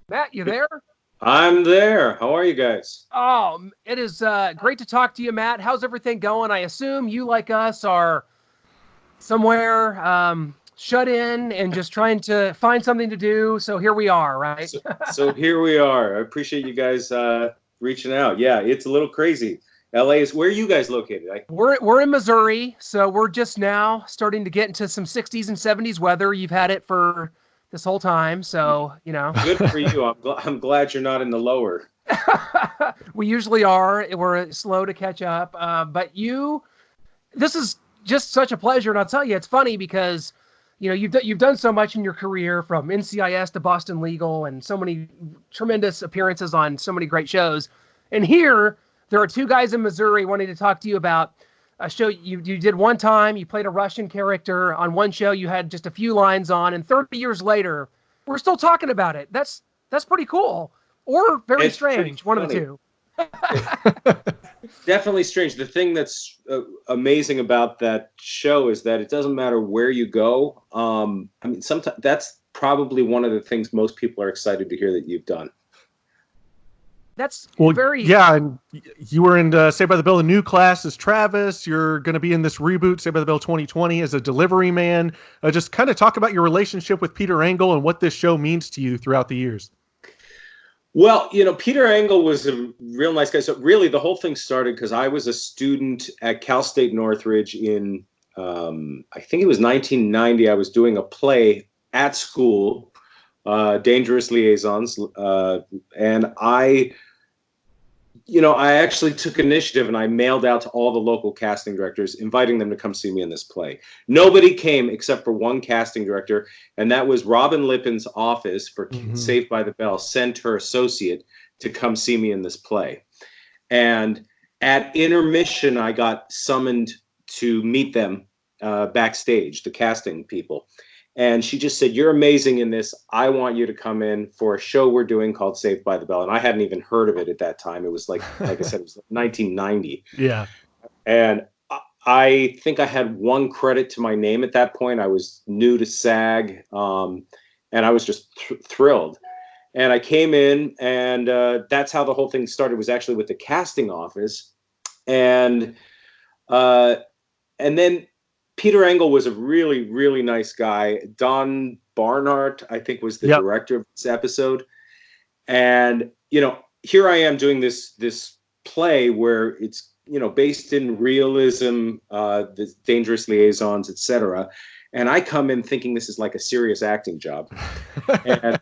Matt, you there? I'm there. How are you guys? Oh, it is great to talk to you, Matt. How's everything going? I assume you, like us, are somewhere shut in and just trying to find something to do. So here we are, right? So here we are. I appreciate you guys reaching out. Yeah, it's a little crazy. LA is where are you guys located? We're in Missouri, so we're just now starting to get into some 60s and 70s weather. You've had it for this whole time, so Good for you. I'm glad you're not in the lower. we usually are. We're slow to catch up, but this is just such a pleasure. And I'll tell you, it's funny because, you've done so much in your career, from NCIS to Boston Legal, and so many tremendous appearances on so many great shows. And here, there are two guys in Missouri wanting to talk to you about a show you did one time. You played a Russian character on one show. You had just a few lines on, and 30 years later, we're still talking about it. That's pretty cool, or very It's pretty strange. One of the funny. two. Definitely strange. The thing that's amazing about that show is that it doesn't matter where you go. I mean, sometimes that's probably one of the things most people are excited to hear that you've done. That's Well, very yeah, and you were in Saved by the Bell, the new class as Travis. You're going to be in this reboot, Saved by the Bell 2020, as a delivery man. Just kind of talk about your relationship with Peter Engel and what this show means to you throughout the years. Well, Peter Engel was a real nice guy. So really, the whole thing started because I was a student at Cal State Northridge in, I think it was 1990. I was doing a play at school, Dangerous Liaisons, and I actually took initiative and I mailed out to all the local casting directors, inviting them to come see me in this play. Nobody came except for one casting director, and that was Robin Lippen's office for Saved by the Bell sent her associate to come see me in this play. And at intermission, I got summoned to meet them backstage, the casting people. And she just said, "You're amazing in this. I want you to come in for a show we're doing called Saved by the Bell." And I hadn't even heard of it at that time. It was like I said, it was 1990. Yeah. And I think I had one credit to my name at that point. I was new to SAG, and I was just thrilled. And I came in, and that's how the whole thing started. Was actually with the casting office, and then Peter Engel was a really, really nice guy. Don Barnhart, I think, was the director of this episode. And, here I am doing this play where it's, based in realism, the Dangerous Liaisons, etc. And I come in thinking this is like a serious acting job. And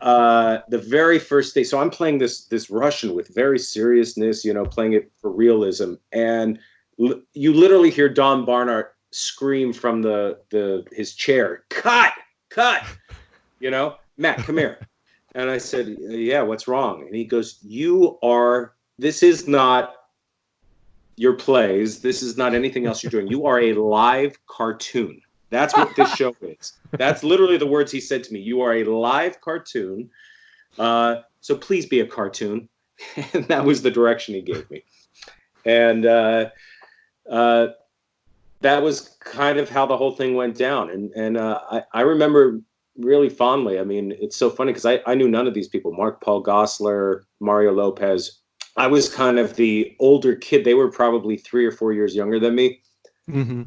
the very first day, so I'm playing this Russian with very seriousness, playing it for realism. And you literally hear Don Barnhart scream from his chair, cut, Matt, come here. And I said, "Yeah, what's wrong?" And he goes, "This is not your plays. This is not anything else you're doing. You are a live cartoon. That's what this show is." That's literally the words he said to me. "You are a live cartoon. So please be a cartoon." And that was the direction he gave me. And that was kind of how the whole thing went down. And I remember really fondly. I mean, it's so funny because I knew none of these people. Mark Paul Gosselaar, Mario Lopez. I was kind of the older kid. They were probably 3 or 4 years younger than me. Mm-hmm.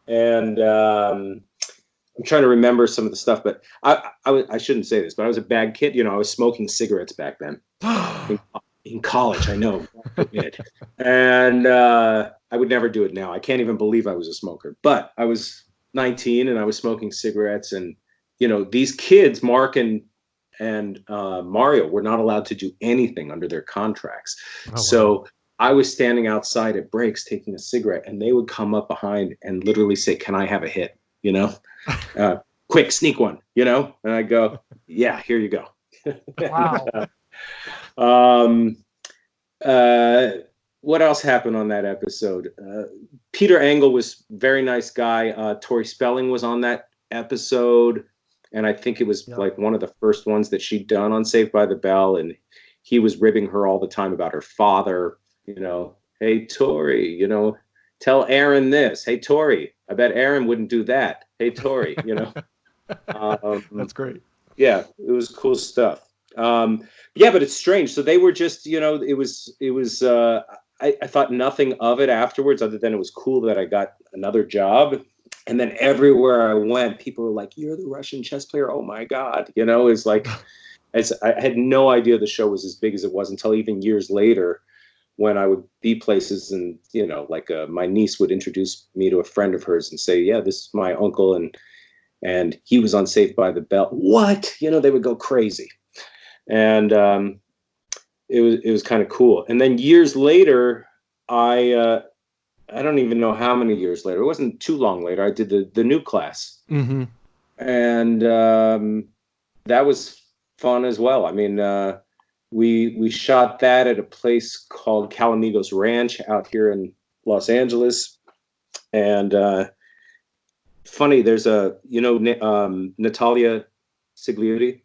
And I'm trying to remember some of the stuff, but I shouldn't say this, but I was a bad kid. I was smoking cigarettes back then. In college, I know. And I would never do it now. I can't even believe I was a smoker. But I was 19 and I was smoking cigarettes. And, these kids, Mark and Mario, were not allowed to do anything under their contracts. Oh, so wow. I was standing outside at breaks taking a cigarette, and they would come up behind and literally say, "Can I have a hit? Quick, sneak one, And I go, "Yeah, here you go." wow. What else happened on that episode? Peter Engel was a very nice guy. Tori Spelling was on that episode, and I think it was like one of the first ones that she'd done on Saved by the Bell, and he was ribbing her all the time about her father. "Hey, Tori, tell Aaron this. Hey, Tori, I bet Aaron wouldn't do that. Hey, Tori, That's great. Yeah, it was cool stuff. Yeah, but it's strange. So they were just, I thought nothing of it afterwards, other than it was cool that I got another job. And then everywhere I went, people were like, "You're the Russian chess player. Oh my God." It's like, I had no idea the show was as big as it was until even years later, when I would be places and, like my niece would introduce me to a friend of hers and say, "Yeah, this is my uncle. And he was on Saved by the Bell." What? They would go crazy. And it was kind of cool. And then years later, I don't even know how many years later. It wasn't too long later. I did the new class, and that was fun as well. I mean, we shot that at a place called Calamigos Ranch out here in Los Angeles, and funny. There's Natalia Sigliuti.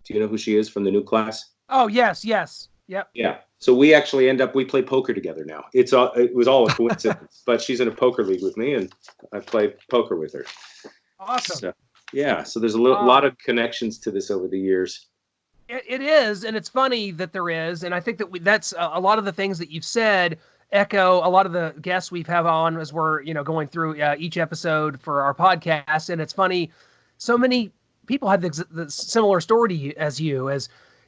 Do you know who she is from the new class? Oh, yes. Yep. Yeah. So we actually we play poker together now. It was all a coincidence, but she's in a poker league with me, and I play poker with her. Awesome. So, yeah. So there's a lot of connections to this over the years. It is, and it's funny that there is, and I think that that's a lot of the things that you've said echo a lot of the guests we've had on as we're going through each episode for our podcast. And it's funny, so many people had the similar story to you, as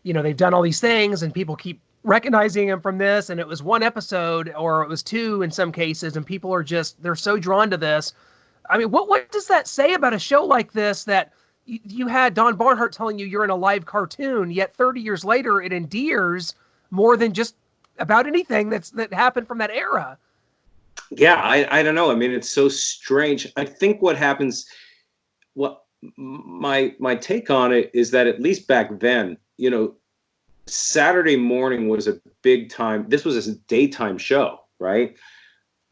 they've done all these things and people keep recognizing them from this. And it was one episode, or it was two in some cases, and people are they're so drawn to this. I mean, what does that say about a show like this, that you had Don Barnhart telling you you're in a live cartoon, yet 30 years later it endears more than just about anything that happened from that era? Yeah, I don't know. I mean, it's so strange. I think what happens, my take on it is that at least back then, Saturday morning was a big time. This was a daytime show, right?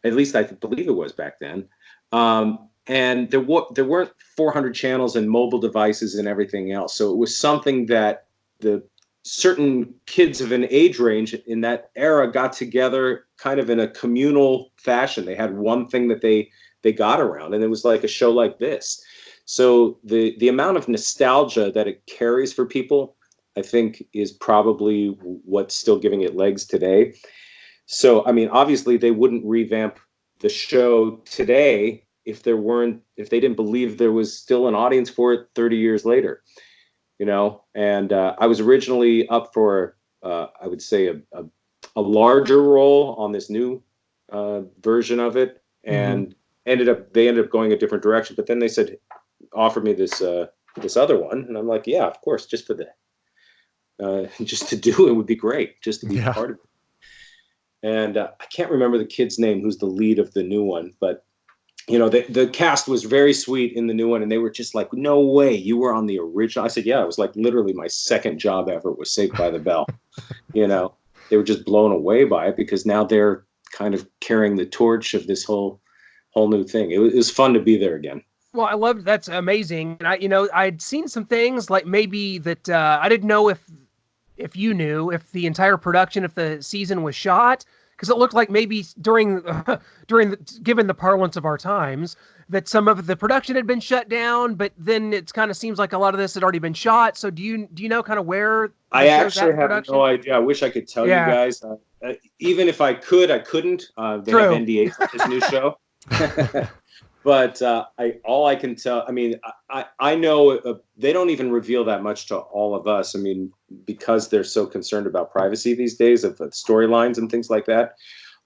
At least I believe it was back then. And there weren't 400 channels and mobile devices and everything else. So it was something that the certain kids of an age range in that era got together kind of in a communal fashion. They had one thing that they got around, and it was like a show like this. So the amount of nostalgia that it carries for people, I think, is probably what's still giving it legs today. So, I mean, obviously they wouldn't revamp the show today if they didn't believe there was still an audience for it 30 years later, and I was originally up for, I would say a larger role on this new version of it, and they ended up going a different direction. But then they offered me this other one, and I'm like, yeah, of course, just for just to do it would be great, just to be part of it. And I can't remember the kid's name who's the lead of the new one, but the cast was very sweet in the new one, and they were just like, "No way, you were on the original." I said, "Yeah, it was like literally my second job ever was Saved by the Bell." They were just blown away by it, because now they're kind of carrying the torch of this whole new thing. It was fun to be there again. Well, I loved, that's amazing. And I'd seen some things like maybe that I didn't know if you knew if the entire production, if the season was shot, because it looked like maybe during given the parlance of our times, that some of the production had been shut down, but then it kind of seems like a lot of this had already been shot. So do you know kind of where I actually have no idea. I wish I could tell you guys. Even if I could, I couldn't. They have NDAs on this new show. But all I can tell, I mean, I know they don't even reveal that much to all of us. I mean, because they're so concerned about privacy these days of storylines and things like that.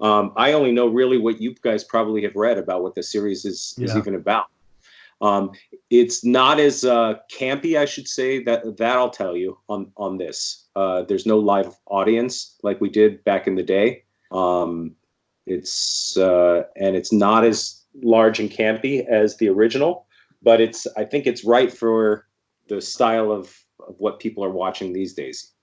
I only know really what you guys probably have read about what the series is even about. It's not as campy, I should say, that I'll tell you on this. There's no live audience like we did back in the day. It's not as large and campy as the original, but I think it's right for the style of what people are watching these days,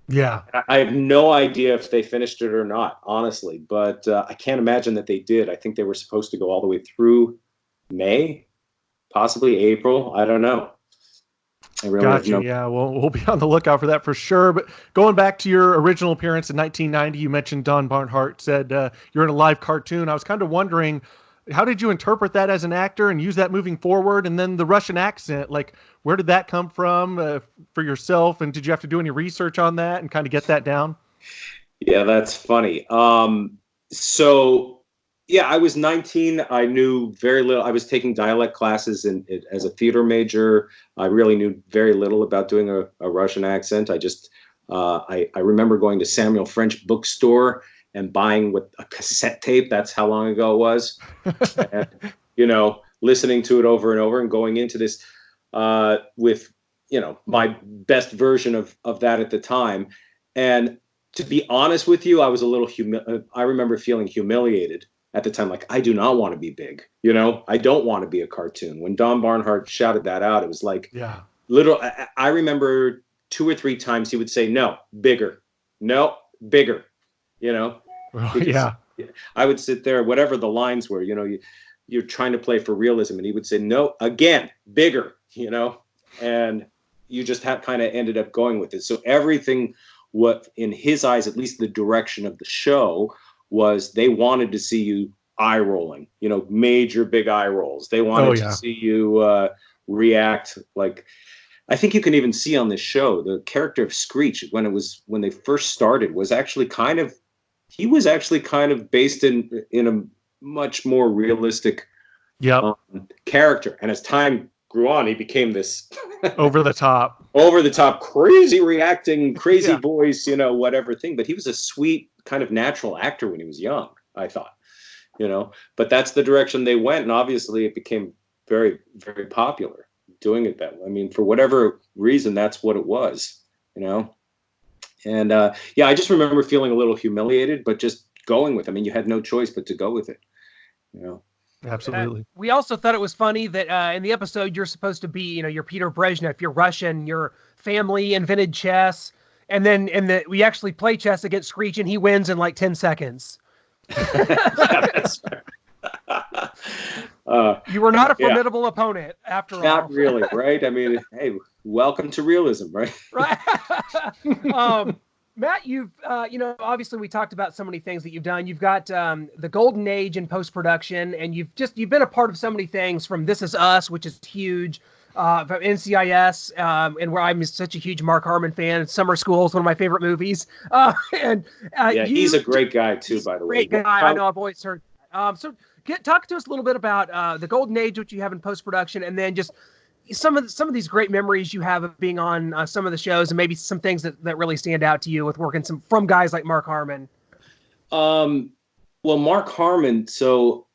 Yeah. I have no idea if they finished it or not, honestly, but I can't imagine that they did. I think they were supposed to go all the way through May, possibly April. I don't know. I really gotcha. Yeah, well, we'll be on the lookout for that for sure. But going back to your original appearance in 1990, you mentioned Don Barnhart said you're in a live cartoon. I was kind of wondering, How did you interpret that as an actor and use that moving forward? And then the Russian accent, like, where did that come from for yourself? And did you have to do any research on that and kind of get that down? Yeah, that's funny. So yeah, I was 19. I knew very little. I was taking dialect classes as a theater major. I really knew very little about doing a Russian accent. I remember going to Samuel French bookstore and buying with a cassette tape. That's how long ago it was. And, listening to it over and over and going into this with, my best version of that at the time. And to be honest with you, I was a little I remember feeling humiliated at the time. Like, I do not want to be big. I don't want to be a cartoon. When Don Barnhart shouted that out, it was like, yeah, I remember 2 or 3 times he would say, no, bigger, no, bigger, yeah. I would sit there, whatever the lines were, you're trying to play for realism. And he would say, no, again, bigger, and you just kind of ended up going with it. So everything, what in his eyes, at least the direction of the show, was they wanted to see you eye rolling, major big eye rolls. They wanted to see you react. Like, I think you can even see on this show, the character of Screech, when they first started, was actually kind of based in a much more realistic character. And as time grew on, he became this over the top, crazy reacting, crazy voice, whatever thing. But he was a sweet kind of natural actor when he was young, I thought, but that's the direction they went. And obviously it became very, very popular doing it that way. I mean, for whatever reason, that's what it was, and I just remember feeling a little humiliated, but just going with it. I mean, you had no choice but to go with it, Absolutely. We also thought it was funny that in the episode you're supposed to be, you're Peter Brezhnev, you're Russian, your family invented chess, and then we actually play chess against Screech, and he wins in like 10 seconds. That's you were not a formidable opponent after all. Not really, right? I mean, hey, welcome to realism, right? Right. Matt, you've, obviously we talked about so many things that you've done. You've got the golden age in post-production, and you've been a part of so many things, from This Is Us, which is huge, from NCIS, and where I'm such a huge Mark Harmon fan. Summer School is one of my favorite movies. He's a great guy too, by the way. Great guy. I know, I've always heard. So talk to us a little bit about the golden age, which you have in post-production, and then just some of these great memories you have of being on some of the shows, and maybe some things that really stand out to you with working from guys like Mark Harmon. Well, Mark Harmon. So,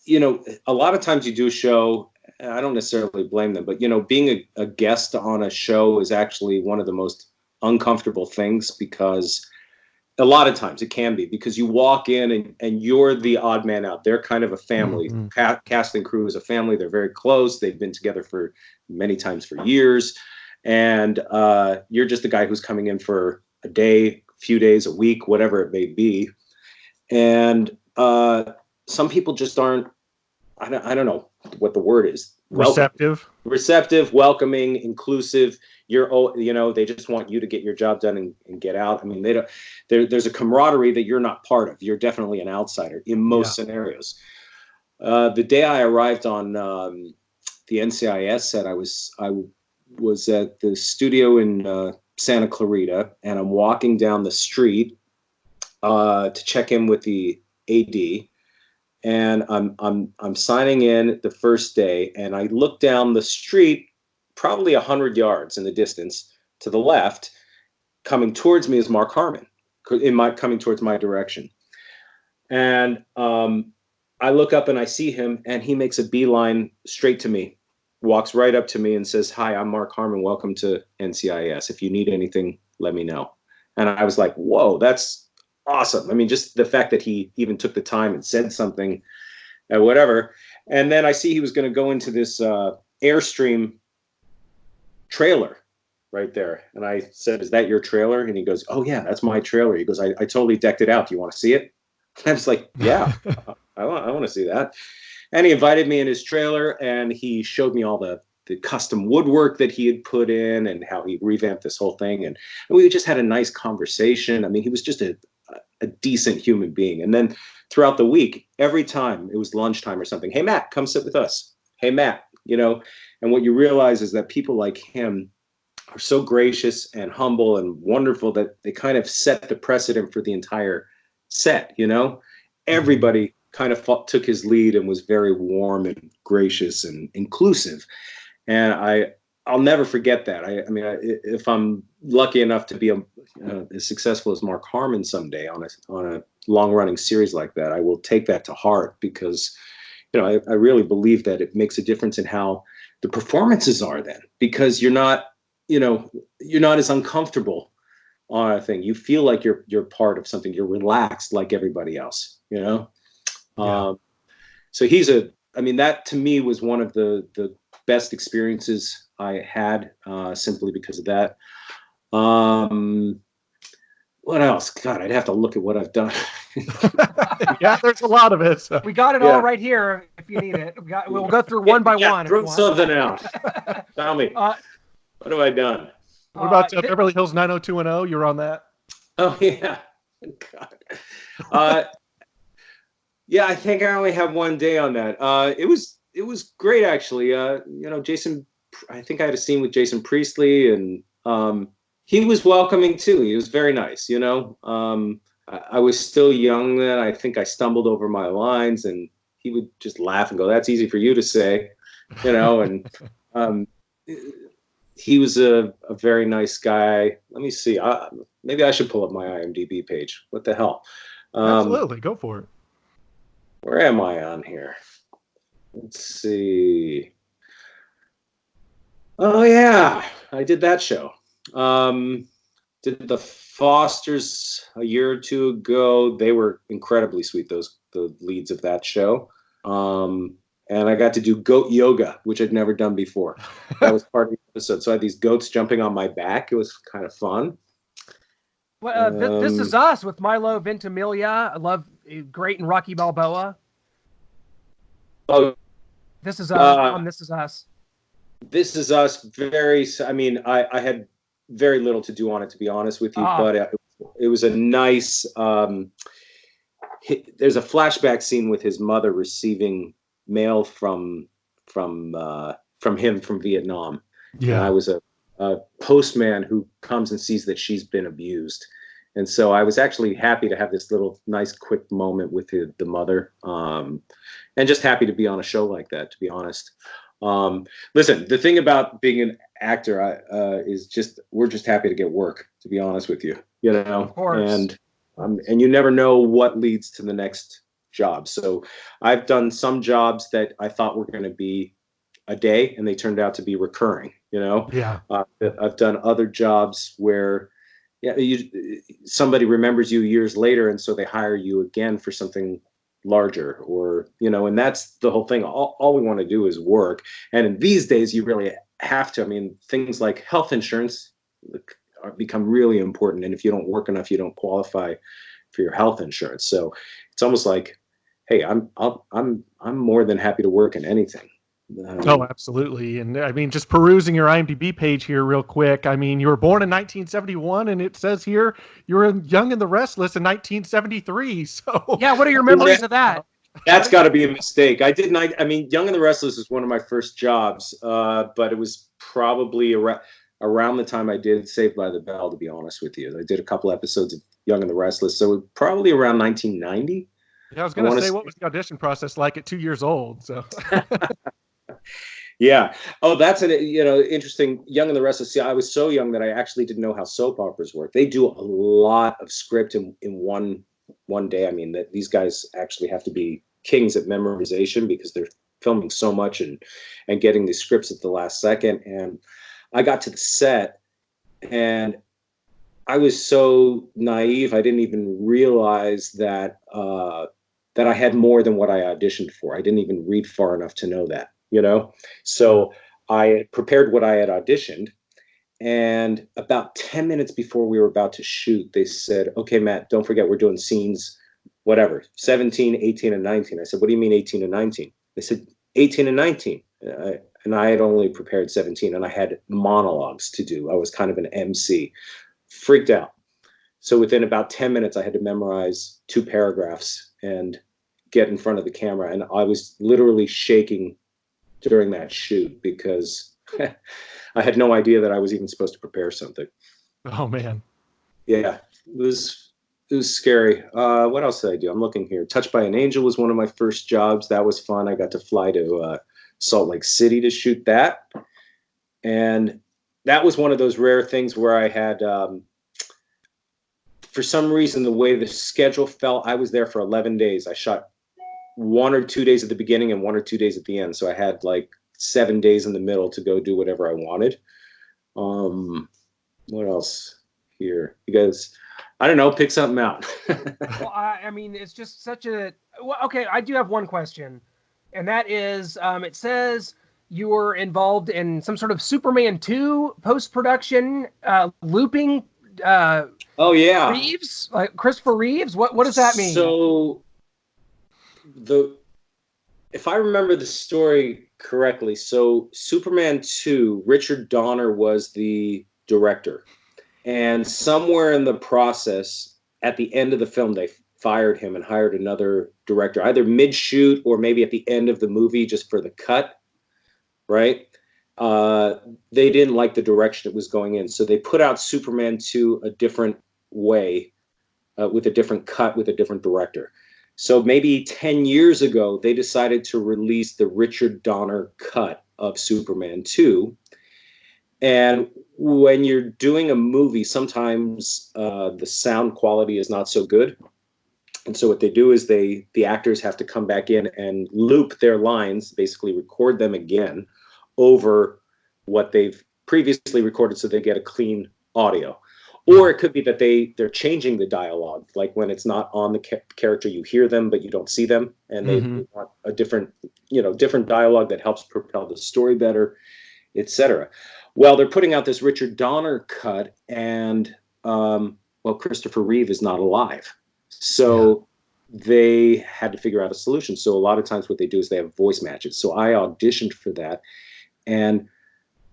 a lot of times you do a show, I don't necessarily blame them, but being a guest on a show is actually one of the most uncomfortable things, because a lot of times it can be, because you walk in and you're the odd man out. They're kind of a family. Mm-hmm. Cast and crew is a family. They're very close. They've been together for many times for years. And you're just the guy who's coming in for a day, few days, a week, whatever it may be. And some people just aren't, I don't know what the word is. Receptive, welcoming, inclusive. They just want you to get your job done and get out. I mean, there's a camaraderie that you're not part of. You're definitely an outsider in most scenarios. The day I arrived on the NCIS set, I was at the studio in Santa Clarita, and I'm walking down the street to check in with the AD. And I'm signing in the first day, and I look down the street, probably 100 yards in the distance to the left. Coming towards me is Mark Harmon, coming towards my direction. And I look up and I see him, and he makes a beeline straight to me, walks right up to me and says, "Hi, I'm Mark Harmon. Welcome to NCIS. If you need anything, let me know." And I was like, whoa, that's awesome. I mean, just the fact that he even took the time and said something, whatever. And then I see he was going to go into this Airstream trailer right there. And I said, "Is that your trailer?" And he goes, "Oh yeah, that's my trailer." He goes, I totally decked it out. Do you want to see it? And I was like, yeah, I want to see that. And he invited me in his trailer, and he showed me all the custom woodwork that he had put in and how he revamped this whole thing. And we just had a nice conversation. I mean, he was just a decent human being. And then throughout the week, every time it was lunchtime or something, hey, Matt, come sit with us. Hey, Matt, and what you realize is that people like him are so gracious and humble and wonderful that they kind of set the precedent for the entire set. Everybody kind of took his lead and was very warm and gracious and inclusive. And I'll never forget that. I mean, if I'm lucky enough to be as successful as Mark Harmon someday on a long running series like that, I will take that to heart, because I really believe that it makes a difference in how the performances are then, because you're not as uncomfortable on a thing. You feel like you're part of something. You're relaxed like everybody else, Yeah. So that to me was one of the best experiences I had, simply because of that. What else? God, I'd have to look at what I've done. Yeah, there's a lot of it. So. We got it all right here if you need it. We'll go through one by one. Throw something out. Tell me. What have I done? What about Beverly Hills 90210? You're on that? Oh, yeah. God. Yeah, I think I only have one day on that. It was great, actually. Jason, I think I had a scene with Jason Priestley, and he was welcoming too. He was very nice. I was still young then. I think I stumbled over my lines, and he would just laugh and go, "That's easy for you to say," and he was a very nice guy. Let me see. Maybe I should pull up my IMDb page. What the hell? Absolutely, go for it. Where am I on here? Let's see. Oh yeah, I did that show. Did the Fosters a year or two ago. They were incredibly sweet, the leads of that show. And I got to do goat yoga, which I'd never done before. That was part of the episode. So I had these goats jumping on my back. It was kind of fun. Well, This Is Us with Milo Ventimiglia. I love great in Rocky Balboa. Oh, This Is Us. On This Is Us. This Is Us. I had very little to do on it, to be honest with you, but it was a nice. There's a flashback scene with his mother receiving mail from him from Vietnam. Yeah, and I was a postman who comes and sees that she's been abused. And so I was actually happy to have this little nice quick moment with the mother, and just happy to be on a show like that, to be honest. Listen, the thing about being an actor is just, we're just happy to get work, to be honest with you, Of course. And you never know what leads to the next job. So I've done some jobs that I thought were going to be a day, and they turned out to be recurring, Yeah. I've done other jobs where somebody remembers you years later, and so they hire you again for something larger, or and that's the whole thing. All we want to do is work, and in these days you really have to. I mean, things like health insurance become really important, and if you don't work enough, you don't qualify for your health insurance. So it's almost like, hey, I'm more than happy to work in anything. Oh, absolutely. And I mean, just perusing your IMDb page here real quick. I mean, you were born in 1971, and it says here you were in Young and the Restless in 1973. So yeah, what are your memories of that? That's got to be a mistake. I mean, Young and the Restless was one of my first jobs, but it was probably around the time I did Saved by the Bell, to be honest with you. I did a couple episodes of Young and the Restless, so probably around 1990. Yeah, I was going to say, what was the audition process like at 2 years old? So. Yeah. Oh, that's an interesting. Young and the Restless. See, I was so young that I actually didn't know how soap operas work. They do a lot of script in one day. I mean, that these guys actually have to be kings at memorization, because they're filming so much and getting these scripts at the last second. And I got to the set, and I was so naive. I didn't even realize that I had more than what I auditioned for. I didn't even read far enough to know that. So I prepared what I had auditioned, and about 10 minutes before we were about to shoot, they said, "Okay, Matt, don't forget, we're doing scenes, whatever, 17, 18, and 19. I said, "What do you mean 18 and 19? They said, 18 and 19. And I had only prepared 17, and I had monologues to do. I was kind of an MC. Freaked out. So within about 10 minutes, I had to memorize 2 paragraphs and get in front of the camera. And I was literally shaking during that shoot because I had no idea that I was even supposed to prepare something. Oh man. Yeah, it was scary. What else did I do? I'm looking here. Touched by an Angel was one of my first jobs. That was fun. I got to fly to Salt Lake City to shoot that. And that was one of those rare things where I had, for some reason, the way the schedule fell, I was there for 11 days. I shot 1 or 2 days at the beginning and 1 or 2 days at the end. So I had like 7 days in the middle to go do whatever I wanted. What else here? You guys, I don't know, pick something out. Well, I mean, it's just such a... Well, okay, I do have one question. And that is, it says you were involved in some sort of Superman 2 post-production looping. Oh, yeah. Reeves? Like Christopher Reeves? What does that mean? So, if I remember the story correctly, so Superman 2, Richard Donner was the director. And somewhere in the process, at the end of the film, they fired him and hired another director, either mid-shoot or maybe at the end of the movie just for the cut, right? They didn't like the direction it was going in. So they put out Superman 2 a different way, with a different cut, with a different director. So maybe 10 years ago, they decided to release the Richard Donner cut of Superman 2. And when you're doing a movie, sometimes the sound quality is not so good. And so what they do is the actors have to come back in and loop their lines, basically record them again over what they've previously recorded so they get a clean audio. Or it could be that they're changing the dialogue. Like when it's not on the character, you hear them, but you don't see them. And they want a different dialogue that helps propel the story better, etc. Well, they're putting out this Richard Donner cut, and Christopher Reeve is not alive. So they had to figure out a solution. So a lot of times what they do is they have voice matches. So I auditioned for that, and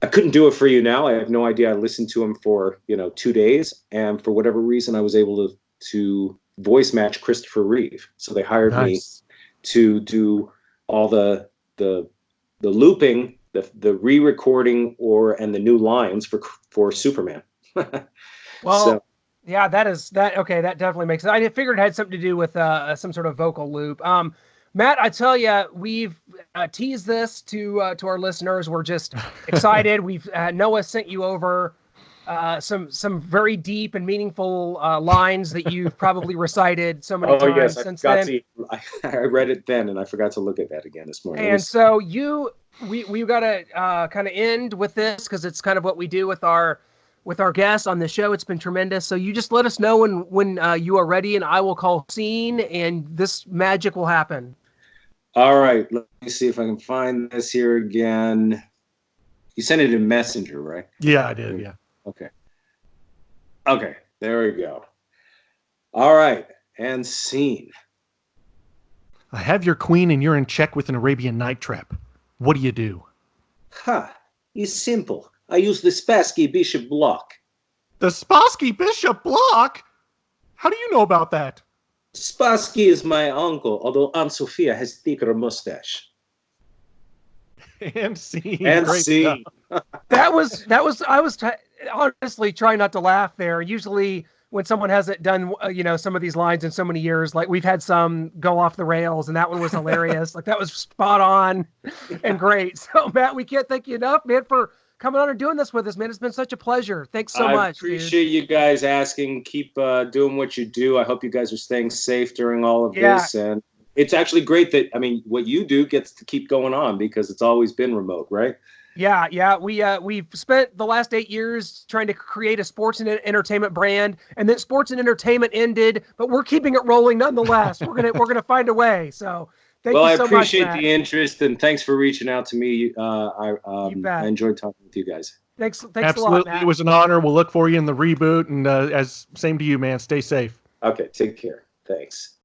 I couldn't do it for you now. I have no idea. I listened to him for 2 days, and for whatever reason, I was able to voice match Christopher Reeve. So they hired me to do all the looping, the re-recording, and the new lines for Superman. Well, so, yeah, okay, that definitely makes sense. I figured it had something to do with some sort of vocal loop. Matt, I tell you, we've teased this to our listeners. We're just excited. Noah sent you over some very deep and meaningful lines that you've probably recited so many times since then. I read it then, and I forgot to look at that again this morning. And so we've got to kind of end with this because it's kind of what we do with our guests on the show. It's been tremendous. So you just let us know when you are ready, and I will call scene, and this magic will happen. All right. Let me see if I can find this here again. You sent it in Messenger, right? Yeah, I did. Yeah. Okay. There we go. All right. And scene. I have your queen, and you're in check with an Arabian night trap. What do you do? It's simple. I use the Spassky Bishop block. The Spassky Bishop block? How do you know about that? Spassky is my uncle, although Aunt Sophia has thicker mustache. And scene. And scene. I was honestly trying not to laugh there. Usually when someone hasn't done, some of these lines in so many years, like we've had some go off the rails, and that one was hilarious. Like that was spot on and great. So Matt, we can't thank you enough, man, for coming on and doing this with us, man. It's been such a pleasure. Thanks so much. I appreciate you guys asking. Keep doing what you do. I hope you guys are staying safe during all of this. And it's actually great that, what you do gets to keep going on because it's always been remote, right? Yeah. We've spent the last 8 years trying to create a sports and entertainment brand, and then sports and entertainment ended, but we're keeping it rolling nonetheless. We're gonna find a way. So thank you so much. I appreciate the interest, and thanks for reaching out to me. I enjoyed talking with you guys. Thanks Absolutely. a lot, Matt. It was an honor. We'll look for you in the reboot, and same to you, man. Stay safe. Okay, take care. Thanks.